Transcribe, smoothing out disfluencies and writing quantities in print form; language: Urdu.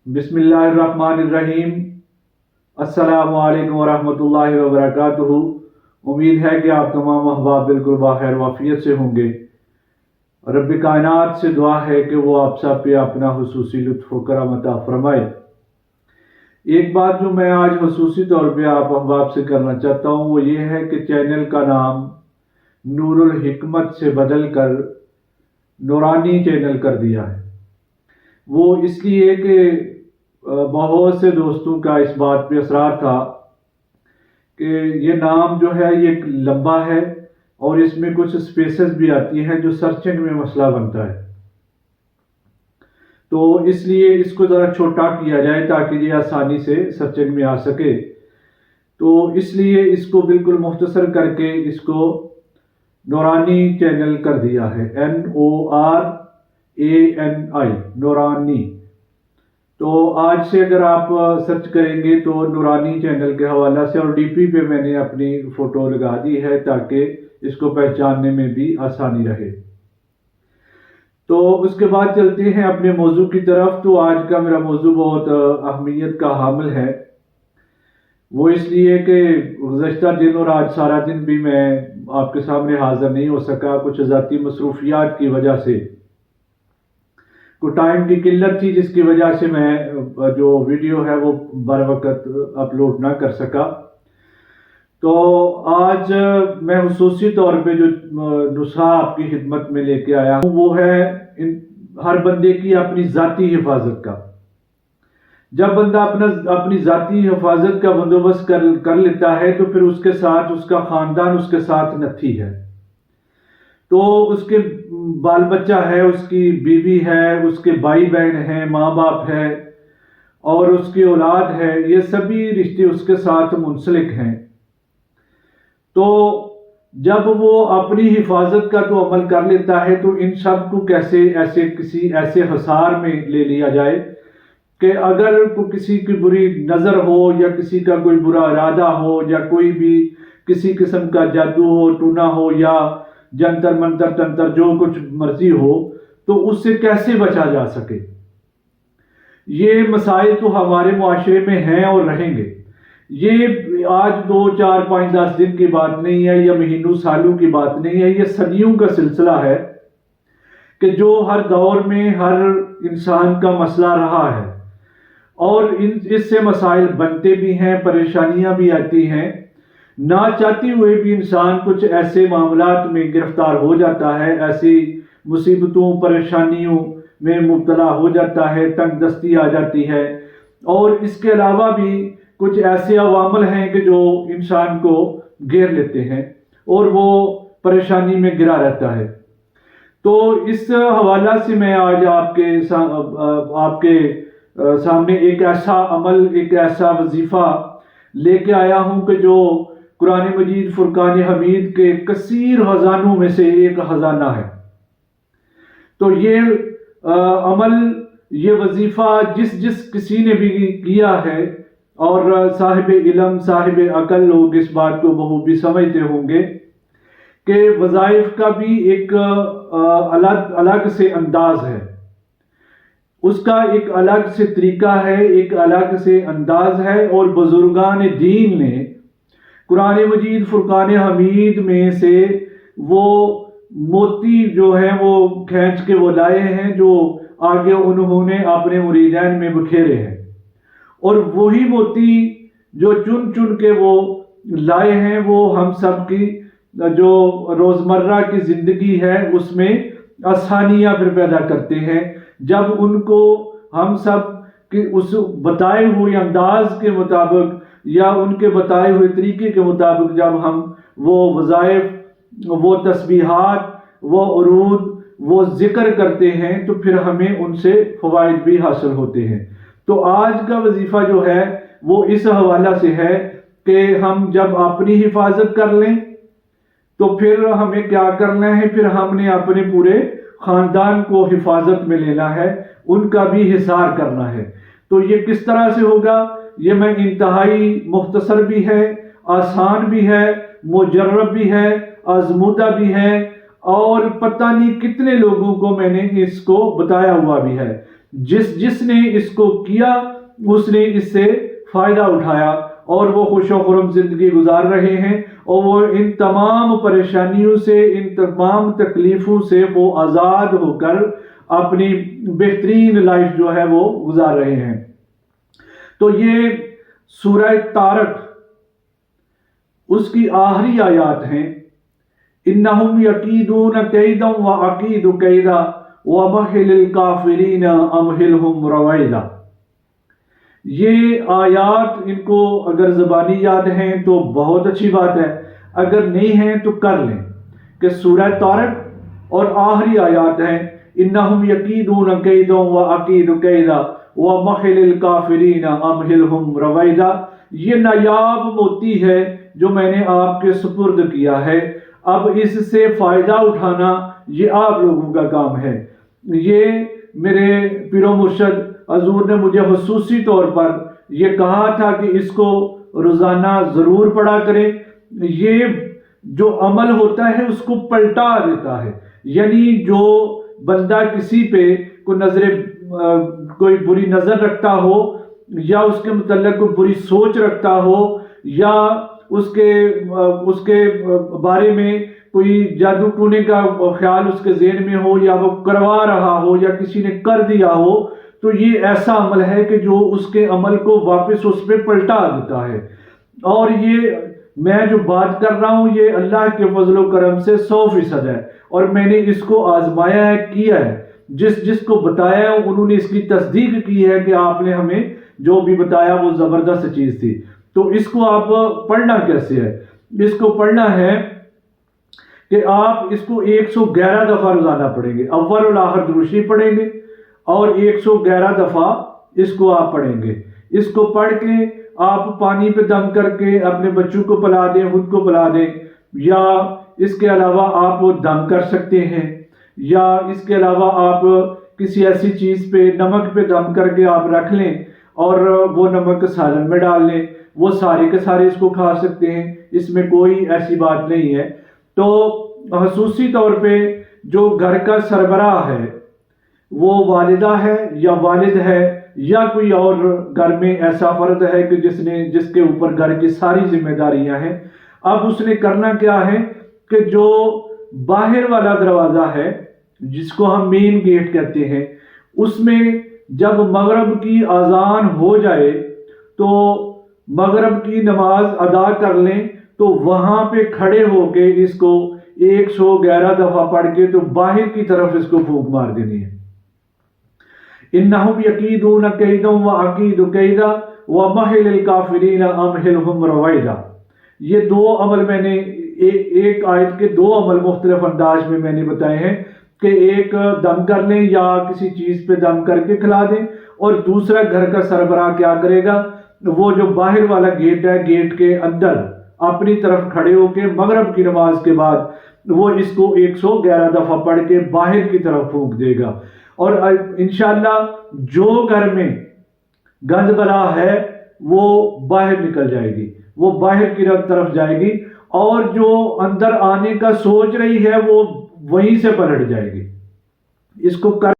بسم اللہ الرحمن الرحیم۔ السلام علیکم ورحمۃ اللہ وبرکاتہ۔ امید ہے کہ آپ تمام احباب بالکل بخیر وافیت سے ہوں گے۔ رب کائنات سے دعا ہے کہ وہ آپ سب پہ اپنا خصوصی لطف و کرم عطا فرمائے۔ ایک بات جو میں آج خصوصی طور پہ آپ احباب سے کرنا چاہتا ہوں وہ یہ ہے کہ چینل کا نام نور الحکمت سے بدل کر نورانی چینل کر دیا ہے۔ وہ اس لیے کہ بہت سے دوستوں کا اس بات پہ اصرار تھا کہ یہ نام جو ہے یہ لمبا ہے اور اس میں کچھ سپیسز بھی آتی ہیں جو سرچنگ میں مسئلہ بنتا ہے، تو اس لیے اس کو ذرا چھوٹا کیا جائے تاکہ یہ آسانی سے سرچنگ میں آ سکے۔ تو اس لیے اس کو بالکل مختصر کر کے اس کو نورانی چینل کر دیا ہے، NORANI، نورانی۔ تو آج سے اگر آپ سرچ کریں گے تو نورانی چینل کے حوالہ سے، اور ڈی پی پہ میں نے اپنی فوٹو لگا دی ہے تاکہ اس کو پہچاننے میں بھی آسانی رہے۔ تو اس کے بعد چلتے ہیں اپنے موضوع کی طرف۔ تو آج کا میرا موضوع بہت اہمیت کا حامل ہے، وہ اس لیے کہ گزشتہ دن اور آج سارا دن بھی میں آپ کے سامنے حاضر نہیں ہو سکا، کچھ ذاتی مصروفیات کی وجہ سے، ٹائم کی قلت تھی جس کی وجہ سے میں جو ویڈیو ہے وہ بر وقت اپلوڈ نہ کر سکا۔ تو آج میں خصوصی طور پہ جو نسخہ آپ کی خدمت میں لے کے آیا ہوں وہ ہے ہر بندے کی اپنی ذاتی حفاظت کا۔ جب بندہ اپنی ذاتی حفاظت کا بندوبست کر لیتا ہے تو پھر اس کے ساتھ اس کا خاندان اس کے ساتھ نتھی ہے، تو اس کے بال بچہ ہے، اس کی بیوی ہے، اس کے بھائی بہن ہیں، ماں باپ ہے اور اس کی اولاد ہے، یہ سبھی رشتے اس کے ساتھ منسلک ہیں۔ تو جب وہ اپنی حفاظت کا تو عمل کر لیتا ہے تو ان سب کو کیسے کسی ایسے حصار میں لے لیا جائے کہ اگر کسی کی بری نظر ہو یا کسی کا کوئی برا ارادہ ہو یا کوئی بھی کسی قسم کا جادو ہو، ٹونا ہو یا جنتر منتر تنتر جو کچھ مرضی ہو، تو اس سے کیسے بچا جا سکے۔ یہ مسائل تو ہمارے معاشرے میں ہیں اور رہیں گے۔ یہ آج 2 4 5 10 دن کی بات نہیں ہے یا مہینوں سالوں کی بات نہیں ہے، یہ صدیوں کا سلسلہ ہے کہ جو ہر دور میں ہر انسان کا مسئلہ رہا ہے، اور اس سے مسائل بنتے بھی ہیں، پریشانیاں بھی آتی ہیں، نہ چاہتے ہوئے بھی انسان کچھ ایسے معاملات میں گرفتار ہو جاتا ہے، ایسی مصیبتوں پریشانیوں میں مبتلا ہو جاتا ہے، تنگ دستی آ جاتی ہے، اور اس کے علاوہ بھی کچھ ایسے عوامل ہیں کہ جو انسان کو گھیر لیتے ہیں اور وہ پریشانی میں گرا رہتا ہے۔ تو اس حوالہ سے میں آج آپ کے سامنے ایک ایسا عمل، ایک ایسا وظیفہ لے کے آیا ہوں کہ جو قرآن مجید فرقان حمید کے کثیر خزانوں میں سے ایک خزانہ ہے۔ تو یہ عمل، یہ وظیفہ جس کسی نے بھی کیا ہے، اور صاحب علم صاحب عقل لوگ اس بات کو بخوبی سمجھتے ہوں گے کہ وظائف کا بھی ایک الگ سے انداز ہے، اس کا ایک الگ سے طریقہ ہے، ایک الگ سے انداز ہے، اور بزرگان دین نے قرآن مجید فرقان حمید میں سے وہ موتی جو ہیں وہ کھینچ کے وہ لائے ہیں جو آگے انہوں نے اپنے مریدین میں بکھیرے ہیں، اور وہی موتی جو چن چن کے وہ لائے ہیں وہ ہم سب کی جو روزمرہ کی زندگی ہے اس میں آسانیاں پھر پیدا کرتے ہیں، جب ان کو ہم سب کے اس بتائے ہوئے انداز کے مطابق یا ان کے بتائے ہوئے طریقے کے مطابق جب ہم وہ وظائف، وہ تسبیحات، وہ عروض، وہ ذکر کرتے ہیں تو پھر ہمیں ان سے فوائد بھی حاصل ہوتے ہیں۔ تو آج کا وظیفہ جو ہے وہ اس حوالہ سے ہے کہ ہم جب اپنی حفاظت کر لیں تو پھر ہمیں کیا کرنا ہے، پھر ہم نے اپنے پورے خاندان کو حفاظت میں لینا ہے، ان کا بھی حصار کرنا ہے۔ تو یہ کس طرح سے ہوگا، یہ میں انتہائی مختصر بھی ہے، آسان بھی ہے، مجرب بھی ہے، آزمودہ بھی ہے، اور پتہ نہیں کتنے لوگوں کو میں نے اس کو بتایا ہوا بھی ہے۔ جس نے اس کو کیا اس نے اس سے فائدہ اٹھایا اور وہ خوش و خرم زندگی گزار رہے ہیں، اور وہ ان تمام پریشانیوں سے، ان تمام تکلیفوں سے وہ آزاد ہو کر اپنی بہترین لائف جو ہے وہ گزار رہے ہیں۔ تو یہ سورہ طارق اس کی آخری آیات ہیں۔ انہم یکیدون کیدا واکید کیدا ومہل الکافرین امہلہم رویدا۔ یہ آیات ان کو اگر زبانی یاد ہیں تو بہت اچھی بات ہے، اگر نہیں ہیں تو کر لیں کہ سورہ طارق اور آخری آیات ہیں انہم یکیدون کیدا واکید کیدا ومہل الکافرین امہلہم رویدا۔ یہ نایاب موتی ہے جو میں نے آپ کے سپرد کیا ہے، اب اس سے فائدہ اٹھانا یہ آپ لوگوں کا کام ہے۔ یہ میرے پیر و مرشد حضور نے مجھے خصوصی طور پر یہ کہا تھا کہ اس کو روزانہ ضرور پڑھا کریں۔ یہ جو عمل ہوتا ہے اس کو پلٹا دیتا ہے، یعنی جو بندہ کسی پہ کوئی بری نظر رکھتا ہو یا اس کے متعلق کوئی بری سوچ رکھتا ہو یا اس کے بارے میں کوئی جادو ٹونے کا خیال اس کے ذہن میں ہو یا وہ کروا رہا ہو یا کسی نے کر دیا ہو، تو یہ ایسا عمل ہے کہ جو اس کے عمل کو واپس اس پہ پلٹا دیتا ہے۔ اور یہ میں جو بات کر رہا ہوں یہ اللہ کے فضل و کرم سے 100% ہے، اور میں نے اس کو آزمایا ہے، کیا ہے۔ جس کو بتایا ہے انہوں نے اس کی تصدیق کی ہے کہ آپ نے ہمیں جو بھی بتایا وہ زبردست چیز تھی۔ تو اس کو آپ پڑھنا کیسے ہے؟ اس کو پڑھنا ہے کہ آپ اس کو 111 دفعہ روزانہ پڑھیں گے، اول اور آخر درود شریف پڑھیں گے اور 111 دفعہ اس کو آپ پڑھیں گے۔ اس کو پڑھ کے آپ پانی پہ دم کر کے اپنے بچوں کو پلا دیں، خود کو پلا دیں، یا اس کے علاوہ آپ وہ دم کر سکتے ہیں، یا اس کے علاوہ آپ کسی ایسی چیز پہ نمک پہ دم کر کے آپ رکھ لیں اور وہ نمک سالن میں ڈال لیں، وہ سارے کے سارے اس کو کھا سکتے ہیں، اس میں کوئی ایسی بات نہیں ہے۔ تو خصوصی طور پہ جو گھر کا سربراہ ہے وہ والدہ ہے یا والد ہے یا کوئی اور گھر میں ایسا فرد ہے کہ جس کے اوپر گھر کی ساری ذمہ داریاں ہیں، اب اس نے کرنا کیا ہے کہ جو باہر والا دروازہ ہے جس کو ہم مین گیٹ کہتے ہیں، اس میں جب مغرب کی اذان ہو جائے تو مغرب کی نماز ادا کر لیں، تو وہاں پہ کھڑے ہو کے اس کو 111 دفعہ پڑھ کے تو باہر کی طرف اس کو پھونک مار دینی ہے۔ انہم یکیدون کیدا واکید کیدا ومہل الکافرین امہلہم رویدا۔ یہ دو عمل میں نے ایک آیت کے دو عمل مختلف انداز میں نے بتائے ہیں کہ ایک دم کر لیں یا کسی چیز پہ دم کر کے کھلا دیں، اور دوسرا گھر کا سربراہ کیا کرے گا، وہ جو باہر والا گیٹ ہے گیٹ کے اندر اپنی طرف کھڑے ہو کے مغرب کی نماز کے بعد وہ اس کو 111 دفعہ پڑھ کے باہر کی طرف پھونک دے گا، اور انشاءاللہ جو گھر میں گند بلا ہے وہ باہر نکل جائے گی، وہ باہر کی طرف جائے گی، اور جو اندر آنے کا سوچ رہی ہے وہ وہیں سے پلٹ جائے گی۔ اس کو کر